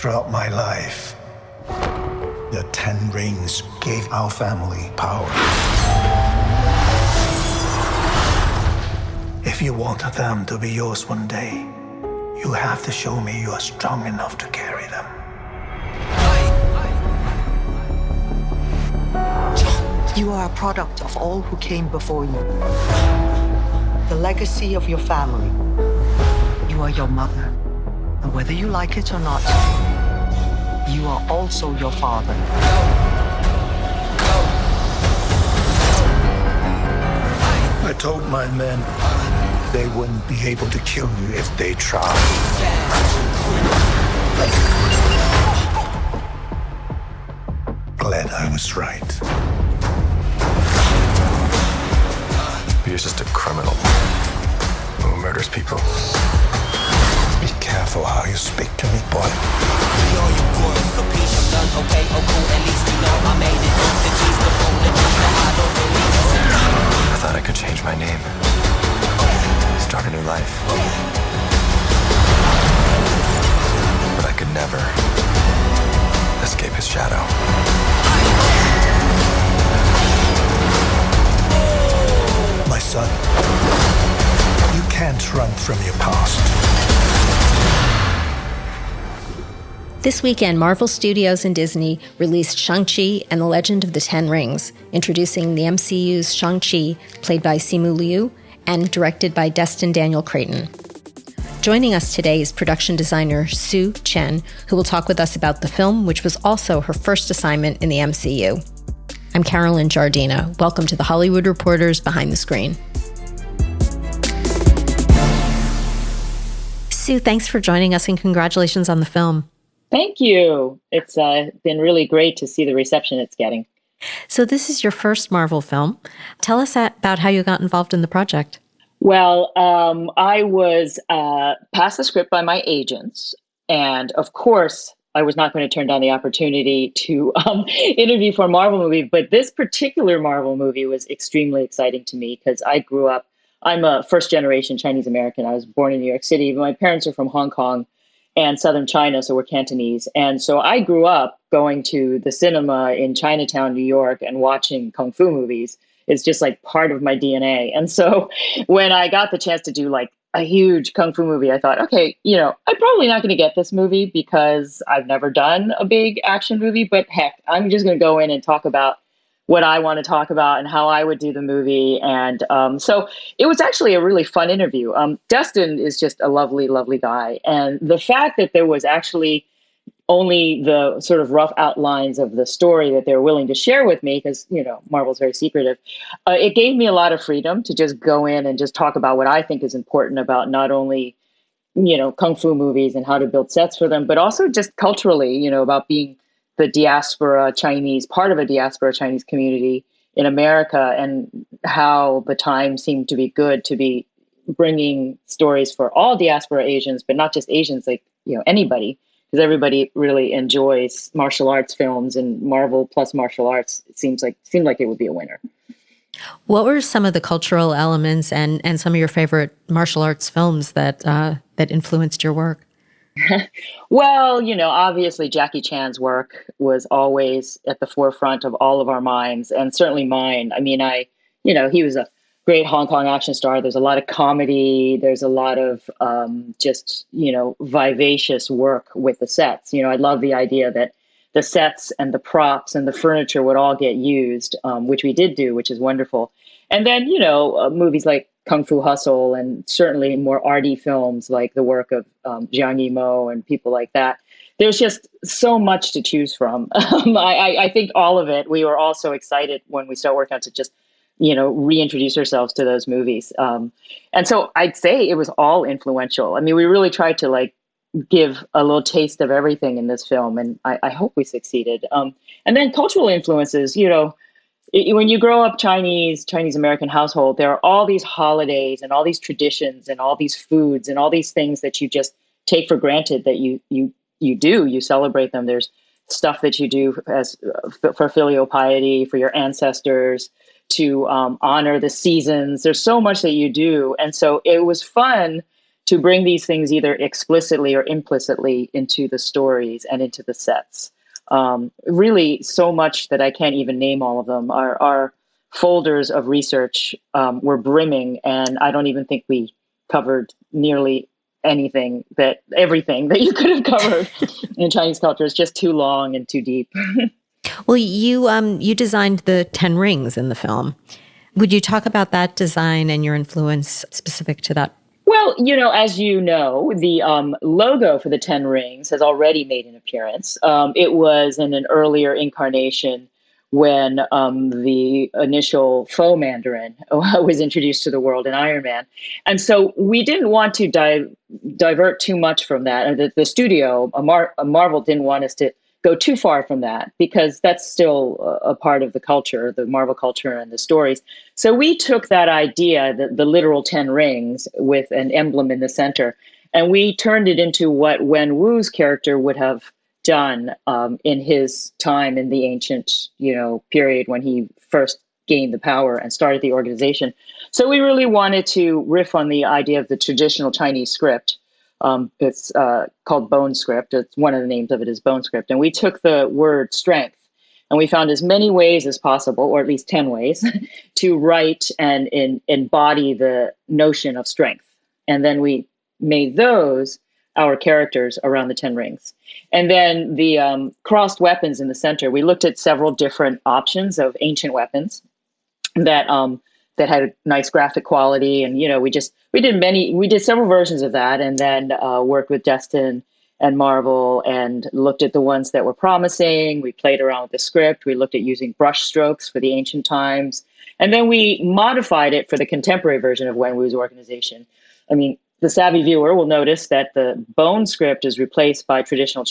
Throughout my life, the 10 rings gave our family power. If you want them to be yours one day, you have to show me you are strong enough to carry them. You are a product of all who came before you. The legacy of your family. You are your mother. And whether you like it or not, you are also your father. I told my men they wouldn't be able to kill you if they tried. Glad I was right. You're just a criminal who murders people. Be careful how you speak to me, boy. I thought I could change my name, start a new life. But I could never escape his shadow. My son, you can't run from your past. This weekend, Marvel Studios and Disney released Shang-Chi and the Legend of the Ten Rings, introducing the MCU's Shang-Chi, played by Simu Liu, and directed by Destin Daniel Creighton. Joining us today is production designer Sue Chen, who will talk with us about the film, which was also her first assignment in the MCU. I'm Carolyn Giardina. Welcome to the Hollywood Reporters Behind the Screen. Sue, thanks for joining us and congratulations on the film. Thank you. It's been really great to see the reception it's getting. So this is your first Marvel film. Tell us about how you got involved in the project. Well, I was passed the script by my agents. And of course, I was not going to turn down the opportunity to interview for a Marvel movie. But this particular Marvel movie was extremely exciting to me because I grew up, I'm a first generation Chinese American. I was born in New York City, but my parents are from Hong Kong and southern China, so we're Cantonese. And so I grew up going to the cinema in Chinatown, New York, and watching Kung Fu movies. It's just like part of my DNA. And so when I got the chance to do like a huge Kung Fu movie, I thought, okay, I'm probably not going to get this movie because I've never done a big action movie, but heck, I'm just going to go in and talk about what I want to talk about and how I would do the movie. And so it was actually a really fun interview. Destin is just a lovely, lovely guy. And the fact that there was actually only the sort of rough outlines of the story that they were willing to share with me, because, Marvel's very secretive, it gave me a lot of freedom to just go in and just talk about what I think is important about not only, Kung Fu movies and how to build sets for them, but also just culturally, about being the diaspora Chinese, part of a diaspora Chinese community in America, and how the time seemed to be good to be bringing stories for all diaspora Asians, but not just Asians, like, anybody, because everybody really enjoys martial arts films, and Marvel plus martial arts seemed like it would be a winner. What were some of the cultural elements and some of your favorite martial arts films that influenced your work? Well, obviously Jackie Chan's work was always at the forefront of all of our minds, and certainly mine. I mean, he was a great Hong Kong action star. There's a lot of comedy. There's a lot of just, vivacious work with the sets. I love the idea that the sets and the props and the furniture would all get used, which we did do, which is wonderful. And then, movies like Kung Fu Hustle, and certainly more arty films like the work of Zhang Yimou and people like that. There's just so much to choose from. I think all of it, we were all so excited when we started working on to just, reintroduce ourselves to those movies. And so I'd say it was all influential. I mean, we really tried to give a little taste of everything in this film, and I hope we succeeded. And then cultural influences, when you grow up Chinese American household, there are all these holidays and all these traditions and all these foods and all these things that you just take for granted that you celebrate them. There's stuff that you do as for filial piety, for your ancestors, to honor the seasons. There's so much that you do. And so it was fun to bring these things either explicitly or implicitly into the stories and into the sets. Really, so much that I can't even name all of them. Our folders of research were brimming, and I don't even think we covered nearly everything that you could have covered in Chinese culture. Is just too long and too deep. Well, you designed the 10 rings in the film. Would you talk about that design and your influence specific to that? Well, as you know, the logo for the 10 Rings has already made an appearance. It was in an earlier incarnation when the initial faux Mandarin was introduced to the world in Iron Man. And so we didn't want to divert too much from that. And the studio, Marvel, didn't want us to go too far from that, because that's still a part of the culture, the Marvel culture and the stories. So we took that idea, the literal 10 rings with an emblem in the center, and we turned it into what Wen Wu's character would have done in his time in the ancient, period when he first gained the power and started the organization. So we really wanted to riff on the idea of the traditional Chinese script. It's called Bone Script. It's one of the names of it is Bone Script. And we took the word strength and we found as many ways as possible, or at least 10 ways, to write and embody the notion of strength. And then we made those our characters around the 10 rings. And then the crossed weapons in the center, we looked at several different options of ancient weapons that had a nice graphic quality, and we did several versions of that, and then worked with Destin and Marvel and looked at the ones that were promising. We played around with the script. We looked at using brush strokes for the ancient times, and then we modified it for the contemporary version of Wen Wu's organization. I mean, the savvy viewer will notice that the Bone Script is replaced by traditional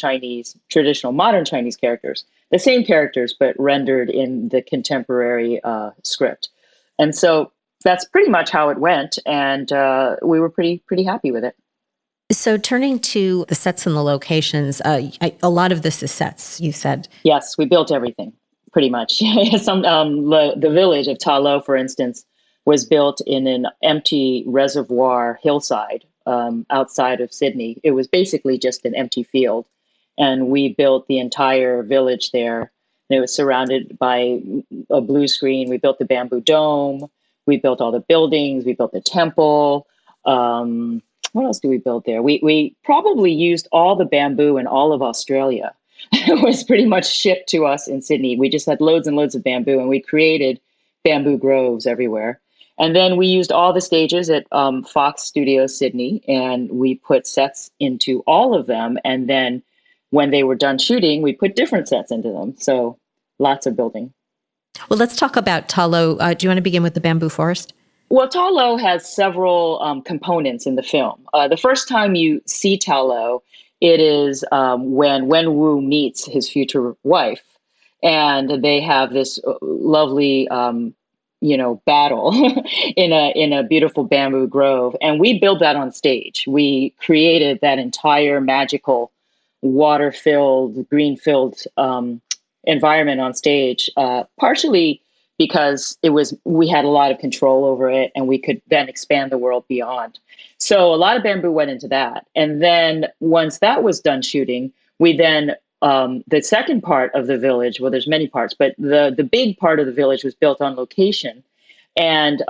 modern Chinese characters, the same characters but rendered in the contemporary script. And so that's pretty much how it went, and we were pretty happy with it. So turning to the sets and the locations, a lot of this is sets, you said. Yes, we built everything, pretty much. The village of Ta Lo, for instance, was built in an empty reservoir hillside outside of Sydney. It was basically just an empty field, and we built the entire village there. And it was surrounded by a blue screen. We built the bamboo dome. We built all the buildings. We built the temple. What else did we build there? We probably used all the bamboo in all of Australia. It was pretty much shipped to us in Sydney. We just had loads and loads of bamboo, and we created bamboo groves everywhere. And then we used all the stages at Fox Studios Sydney, and we put sets into all of them. And then when they were done shooting, we put different sets into them. So lots of building. Well, let's talk about Ta Lo. Do you want to begin with the bamboo forest? Well, Ta Lo has several components in the film. The first time you see Ta Lo, it is when Wen Wu meets his future wife, and they have this lovely, battle in a beautiful bamboo grove. And we built that on stage. We created that entire magical, water-filled, green-filled environment on stage, partially because we had a lot of control over it, and we could then expand the world beyond. So a lot of bamboo went into that. And then once that was done shooting, we then, the second part of the village, well, there's many parts, but the big part of the village was built on location. And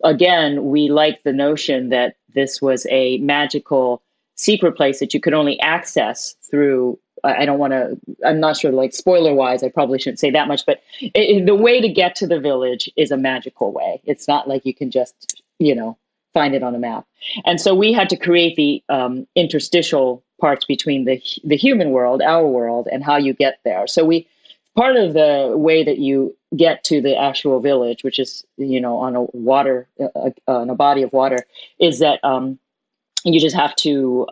again, we liked the notion that this was a magical secret place that you could only access through, I'm not sure, like spoiler wise, I probably shouldn't say that much, but the way to get to the village is a magical way. It's not like you can just, find it on a map. And so we had to create the interstitial parts between the human world, our world, and how you get there. So part of the way that you get to the actual village, which is, on a body of water, is that, you just have to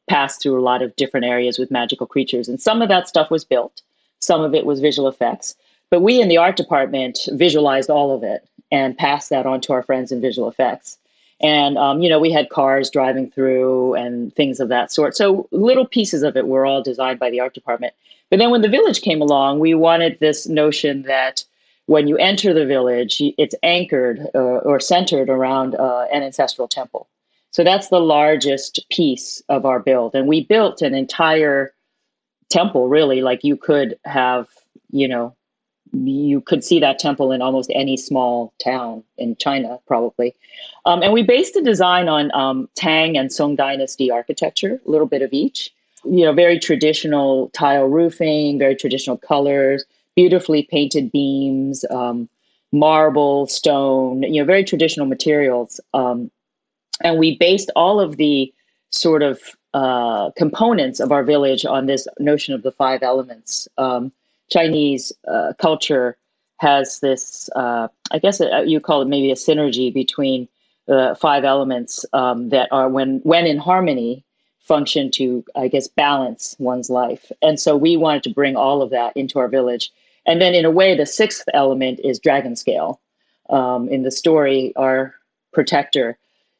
pass through a lot of different areas with magical creatures. And some of that stuff was built. Some of it was visual effects. But we in the art department visualized all of it and passed that on to our friends in visual effects. And, we had cars driving through and things of that sort. So little pieces of it were all designed by the art department. But then when the village came along, we wanted this notion that when you enter the village, it's anchored or centered around an ancestral temple. So that's the largest piece of our build. And we built an entire temple, really. Like you could have, you know, you could see that temple in almost any small town in China, probably. And we based the design on Tang and Song Dynasty architecture, a little bit of each. You know, very traditional tile roofing, very traditional colors, beautifully painted beams, marble, stone, you know, very traditional materials. And we based all of the sort of components of our village on this notion of the five elements. Chinese culture has this, I guess you call it maybe a synergy between the five elements that are, when in harmony, function to, I guess, balance one's life. And so we wanted to bring all of that into our village. And then in a way, the sixth element is dragon scale. In the story, our protector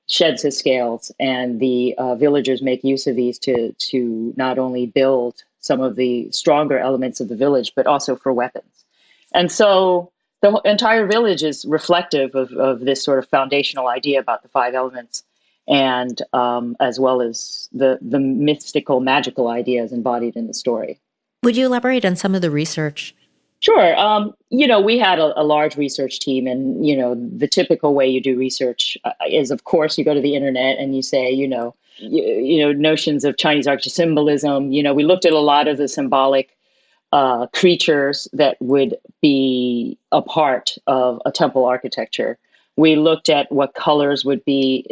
sheds his scales, and the villagers make use of these to not only build some of the stronger elements of the village, but also for weapons. And so the entire village is reflective of this sort of foundational idea about the five elements, and as well as the mystical, magical ideas embodied in the story. Would you elaborate on some of the research? Sure. You know, we had a large research team, and, you know, the typical way you do research is, of course, you go to the internet and you say, notions of Chinese architecture symbolism. You know, we looked at a lot of the symbolic creatures that would be a part of a temple architecture. We looked at what colors would be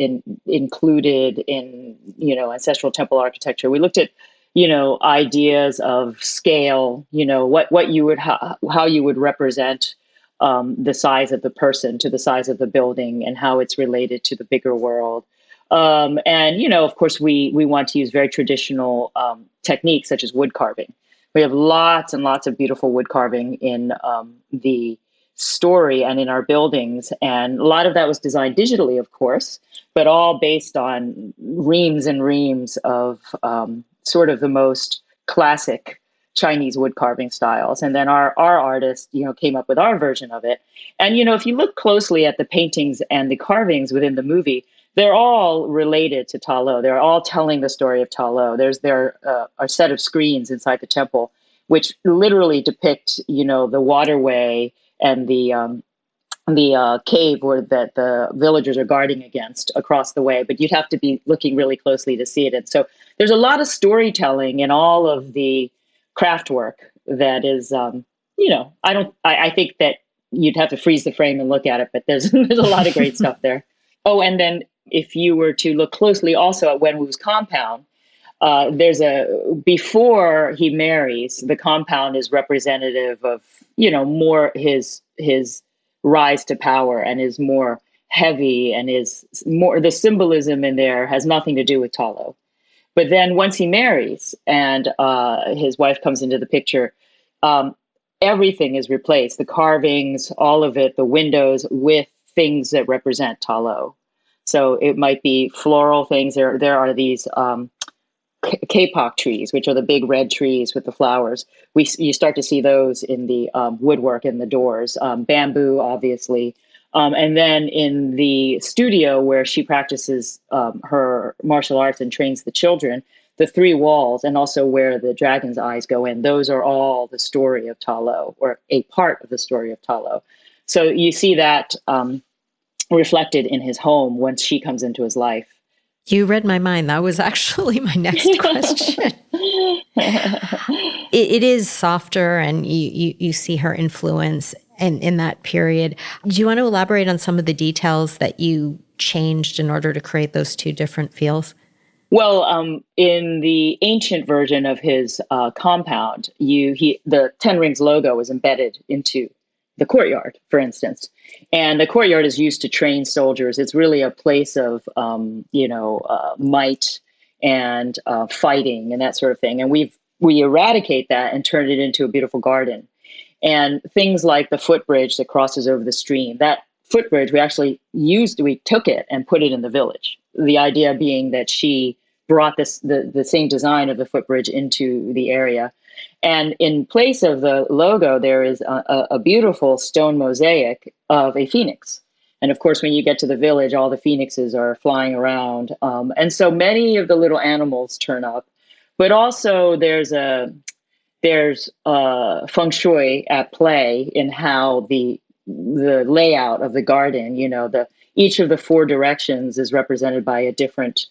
included in, you know, ancestral temple architecture. We looked at, you know, ideas of scale, you know, what you would, how you would represent the size of the person to the size of the building, and how it's related to the bigger world. And, you know, of course, we want to use very traditional techniques such as wood carving. We have lots and lots of beautiful wood carving in the story and in our buildings. And a lot of that was designed digitally, of course, but all based on reams and reams of sort of the most classic Chinese wood carving styles. And then our artist, you know, came up with our version of it. And, you know, if you look closely at the paintings and the carvings within the movie, they're all related to Ta Lo. They're all telling the story of Ta Lo. There are a set of screens inside the temple, which literally depict, you know, the waterway and the cave that the villagers are guarding against across the way, but you'd have to be looking really closely to see it. And so there's a lot of storytelling in all of the craft work that is, you know, I think that you'd have to freeze the frame and look at it, but there's a lot of great stuff there. Oh, and then if you were to look closely also at Wenwu's compound, before he marries, the compound is representative of, you know, more his rise to power, and is more heavy, and is more, the symbolism in there has nothing to do with Ta Lo. But then once he marries and his wife comes into the picture, everything is replaced. The carvings, all of it, the windows, with things that represent Ta Lo. So it might be floral things. There are these kapok trees, which are the big red trees with the flowers. You start to see those in the woodwork in the doors. Bamboo, obviously. And then in the studio where she practices her martial arts and trains the children, the three walls, and also where the dragon's eyes go in, those are all the story of Ta Lo, or a part of the story of Ta Lo. So you see that reflected in his home once she comes into his life. You read my mind. That was actually my next question. It is softer, and you see her influence in that period. Do you want to elaborate on some of the details that you changed in order to create those two different feels? Well, in the ancient version of his compound, the Ten Rings logo was embedded into the courtyard, for instance. And the courtyard is used to train soldiers. It's really a place of, might and fighting and that sort of thing. And we eradicate that and turn it into a beautiful garden. And things like the footbridge that crosses over the stream, that footbridge we took it and put it in the village. The idea being that she brought the same design of the footbridge into the area. And in place of the logo, there is a beautiful stone mosaic of a phoenix. And of course, when you get to the village, all the phoenixes are flying around. And so many of the little animals turn up. But also there's feng shui at play in how the layout of the garden, each of the four directions is represented by a different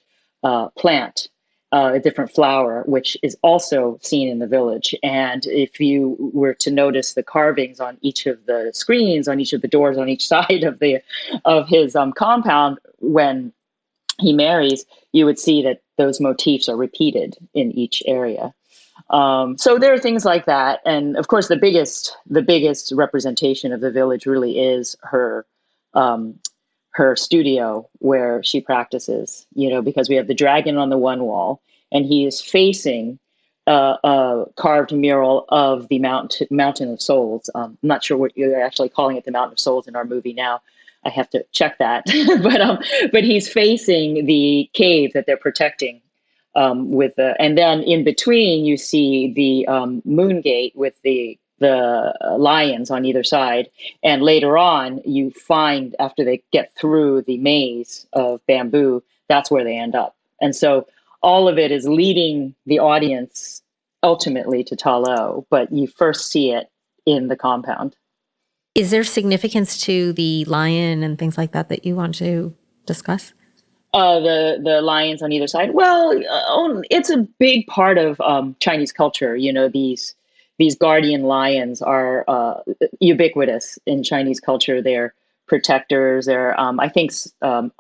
plant, a different flower, which is also seen in the village. And if you were to notice the carvings on each of the screens, on each of the doors, on each side of his compound, when he marries, you would see that those motifs are repeated in each area. So there are things like that, and of course, the biggest representation of the village really is her studio where she practices. Because we have the dragon on the one wall, and he is facing a carved mural of the Mountain of Souls. I'm not sure what you're actually calling it, the Mountain of Souls in our movie now. I have to check that, but he's facing the cave that they're protecting. And then in between you see the moon gate with the lions on either side, and later on you find, after they get through the maze of bamboo, that's where they end up. And so all of it is leading the audience ultimately to Ta Lo, but you first see it in the compound. Is there significance to the lion and things like that you want to discuss? The lions on either side. Well, it's a big part of Chinese culture. These guardian lions are ubiquitous in Chinese culture. They're protectors. They're I think I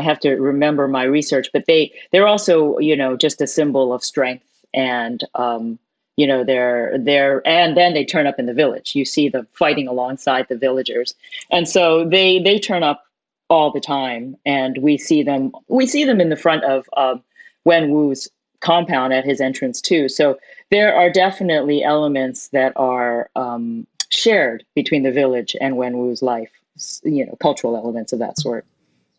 have to remember my research, but they're also just a symbol of strength, and they're and then they turn up in the village. You see them fighting alongside the villagers, and so they turn up all the time, and we see them in the front of Wen Wu's compound at his entrance too. So there are definitely elements that are shared between the village and Wen Wu's life, cultural elements of that sort.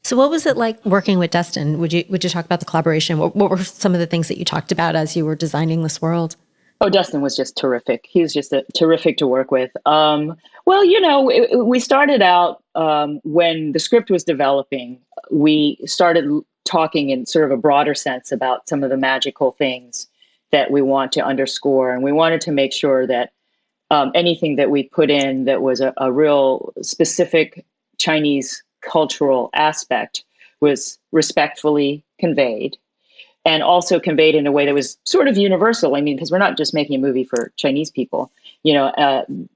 So what was it like working with Destin? Would you talk about the collaboration? What were some of the things that you talked about as you were designing this world? Oh, Dustin was just terrific. He was just terrific to work with. We started out when the script was developing, we started talking in sort of a broader sense about some of the magical things that we want to underscore. And we wanted to make sure that anything that we put in that was a real specific Chinese cultural aspect was respectfully conveyed, and also conveyed in a way that was sort of universal. I mean, because we're not just making a movie for Chinese people. Destin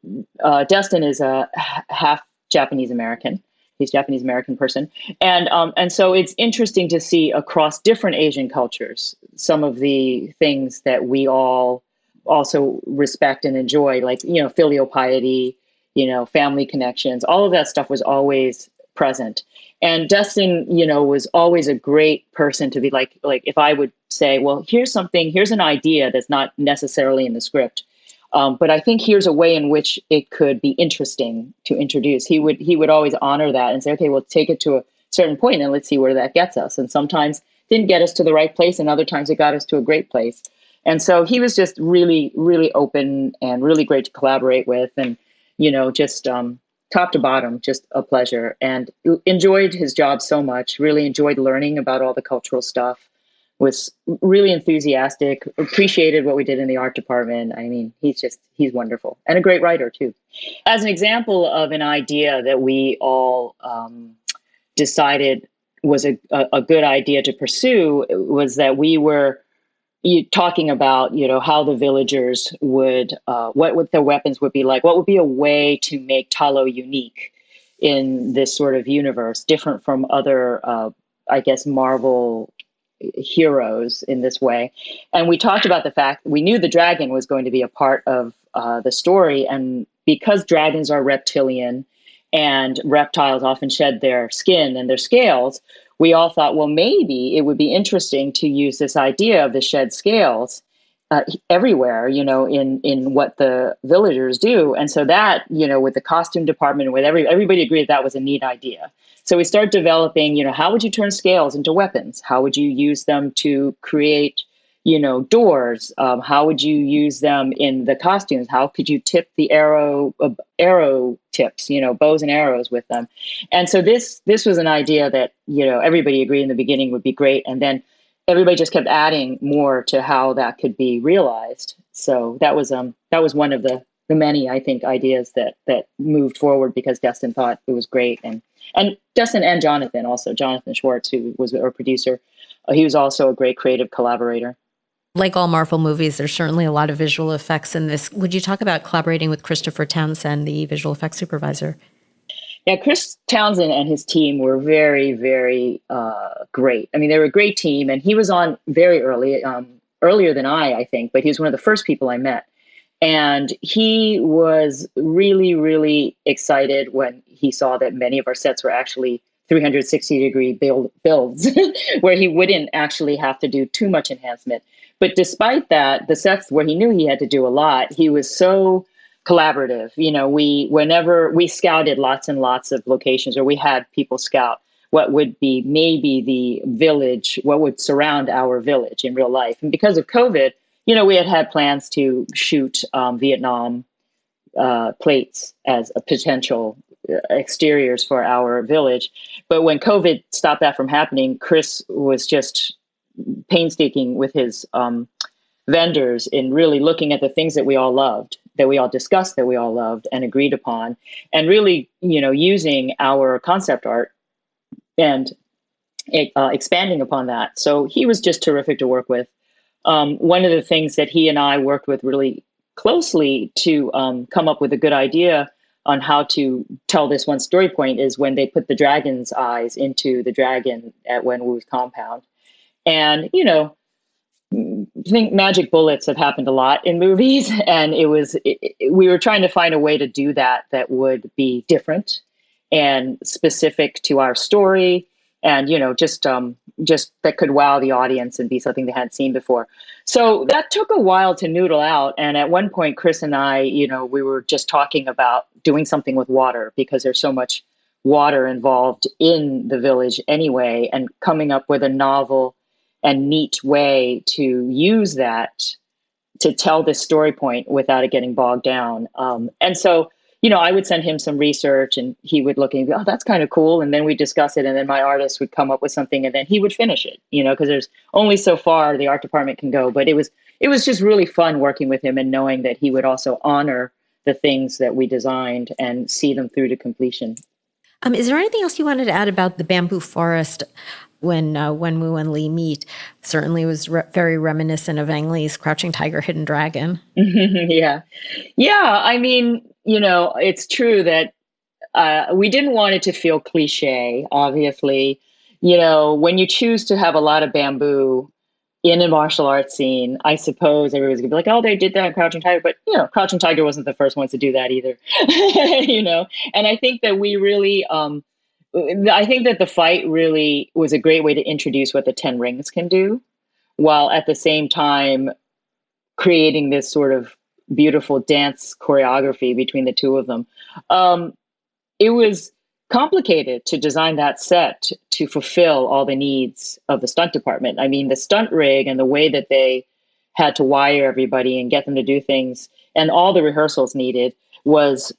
is a half Japanese American. He's a Japanese American person, and so it's interesting to see across different Asian cultures some of the things that we all also respect and enjoy, like filial piety, family connections. All of that stuff was always present. And Destin, was always a great person to be like if I would say, well, here's an idea that's not necessarily in the script, but I think here's a way in which it could be interesting to introduce. He would always honor that and say, okay, well, take it to a certain point and let's see where that gets us. And sometimes it didn't get us to the right place, and other times it got us to a great place. And so he was just really, really open and really great to collaborate with, and just top to bottom, just a pleasure, and enjoyed his job so much, really enjoyed learning about all the cultural stuff, was really enthusiastic, appreciated what we did in the art department. I mean, he's wonderful, and a great writer too. As an example of an idea that we all decided was a good idea to pursue, was that we were talking about, how the villagers would, what their weapons would be like, what would be a way to make Ta Lo unique in this sort of universe, different from other, Marvel heroes in this way. And we talked about the fact we knew the dragon was going to be a part of the story. And because dragons are reptilian and reptiles often shed their skin and their scales, we all thought, well, maybe it would be interesting to use this idea of the shed scales everywhere, in what the villagers do. And so that, with the costume department, with everybody agreed that was a neat idea. So we start developing, how would you turn scales into weapons? How would you use them to create, doors. How would you use them in the costumes? How could you tip the arrow tips, bows and arrows with them? And so this was an idea that, everybody agreed in the beginning would be great. And then everybody just kept adding more to how that could be realized. So that was one of the many, I think, ideas that moved forward because Destin thought it was great. And Destin and Jonathan also, Jonathan Schwartz, who was our producer, he was also a great creative collaborator. Like all Marvel movies, there's certainly a lot of visual effects in this. Would you talk about collaborating with Christopher Townsend, the visual effects supervisor? Yeah, Chris Townsend and his team were very, very great. I mean, they were a great team, and he was on very early, earlier than I think, but he was one of the first people I met. And he was really, really excited when he saw that many of our sets were actually 360-degree builds, where he wouldn't actually have to do too much enhancement. But despite that, the sets where he knew he had to do a lot, he was so collaborative. Whenever we scouted lots and lots of locations, or we had people scout what would be maybe the village, what would surround our village in real life. And because of COVID, we had plans to shoot Vietnam plates as a potential exteriors for our village. But when COVID stopped that from happening, Chris was just painstaking with his vendors in really looking at the things that we all loved, that we all discussed, that we all loved and agreed upon, and really, using our concept art and expanding upon that. So he was just terrific to work with. One of the things that he and I worked with really closely to come up with a good idea on how to tell this one story point is when they put the dragon's eyes into the dragon at Wenwu's compound. And, I think magic bullets have happened a lot in movies, and we were trying to find a way to do that would be different and specific to our story, and just that could wow the audience and be something they hadn't seen before. So that took a while to noodle out. And at one point, Chris and I, we were just talking about doing something with water because there's so much water involved in the village anyway, and coming up with a novel and neat way to use that to tell this story point without it getting bogged down. And so, I would send him some research and he would look and go, oh, that's kind of cool. And then we'd discuss it. And then my artist would come up with something and then he would finish it, because there's only so far the art department can go. But it was just really fun working with him and knowing that he would also honor the things that we designed and see them through to completion. Is there anything else you wanted to add about the bamboo forest? When Wenwu and Lee meet, certainly was very reminiscent of Ang Lee's Crouching Tiger, Hidden Dragon. Yeah. I mean, it's true that we didn't want it to feel cliche, obviously. When you choose to have a lot of bamboo in a martial arts scene, I suppose everybody's gonna be like, oh, they did that in Crouching Tiger. But, Crouching Tiger wasn't the first ones to do that either, And I think that we really... I think that the fight really was a great way to introduce what the 10 rings can do, while at the same time creating this sort of beautiful dance choreography between the two of them. It was complicated to design that set to fulfill all the needs of the stunt department. I mean, the stunt rig and the way that they had to wire everybody and get them to do things and all the rehearsals needed was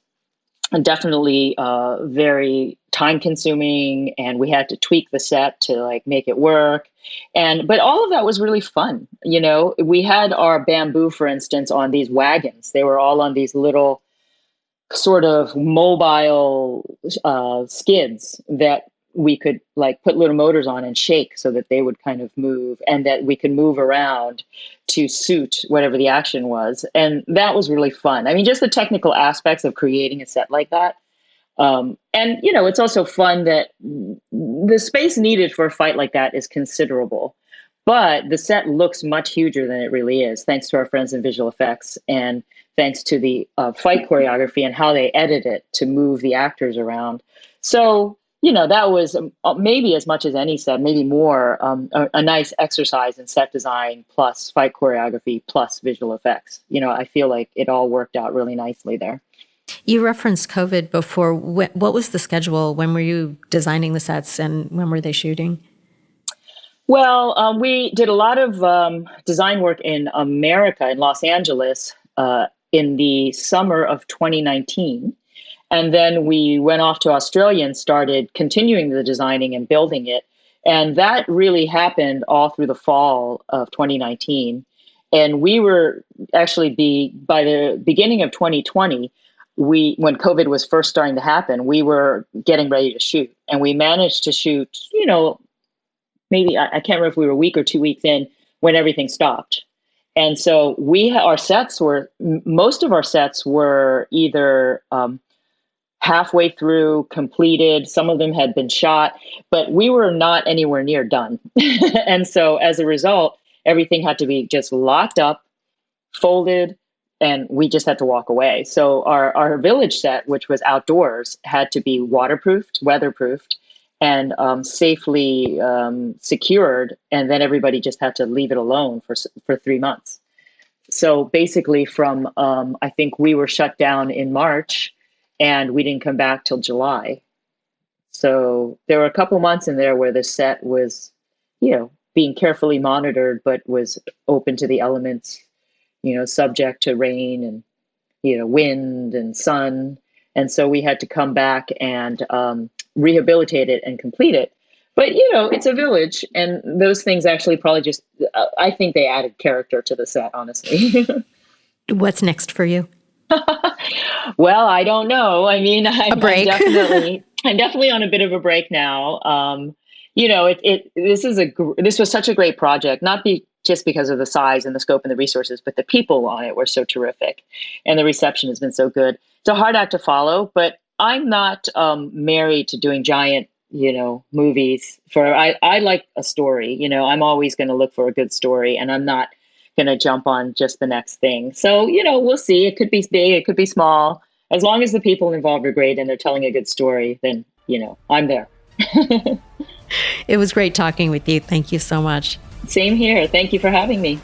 definitely very time consuming, and we had to tweak the set to make it work. But all of that was really fun. We had our bamboo, for instance, on these wagons. They were all on these little sort of mobile skids that we could put little motors on and shake so that they would kind of move, and that we could move around to suit whatever the action was. And that was really fun. I mean, just the technical aspects of creating a set like that. It's also fun that the space needed for a fight like that is considerable, but the set looks much huger than it really is, thanks to our friends in visual effects and thanks to the fight choreography and how they edit it to move the actors around. So, that was maybe as much as any set, maybe more, a nice exercise in set design plus fight choreography plus visual effects. I feel like it all worked out really nicely there. You referenced COVID before. What was the schedule? When were you designing the sets and when were they shooting? Well, we did a lot of design work in America, in Los Angeles, in the summer of 2019. And then we went off to Australia and started continuing the designing and building it. And that really happened all through the fall of 2019. And we were actually by the beginning of 2020, when COVID was first starting to happen, we were getting ready to shoot. And we managed to shoot, maybe I can't remember if we were a week or 2 weeks in when everything stopped. And so most of our sets were either halfway through completed. Some of them had been shot, but we were not anywhere near done. And so as a result, everything had to be just locked up, folded, and we just had to walk away. So our village set, which was outdoors, had to be waterproofed, weatherproofed, and safely secured. And then everybody just had to leave it alone for 3 months. So basically from, I think we were shut down in March, and we didn't come back till July. So there were a couple months in there where the set was, being carefully monitored, but was open to the elements, subject to rain and, wind and sun. And so we had to come back and rehabilitate it and complete it. But, it's a village, and those things actually probably just, I think they added character to the set, honestly. What's next for you? Well, I don't know. I mean, a break. I'm definitely on a bit of a break now. This was such a great project, just because of the size and the scope and the resources, but the people on it were so terrific, and the reception has been so good. It's a hard act to follow, but I'm not married to doing giant, movies. I like a story. I'm always going to look for a good story, and I'm not going to jump on just the next thing. So, we'll see. It could be big, it could be small. As long as the people involved are great and they're telling a good story, then, I'm there. It was great talking with you. Thank you so much. Same here. Thank you for having me.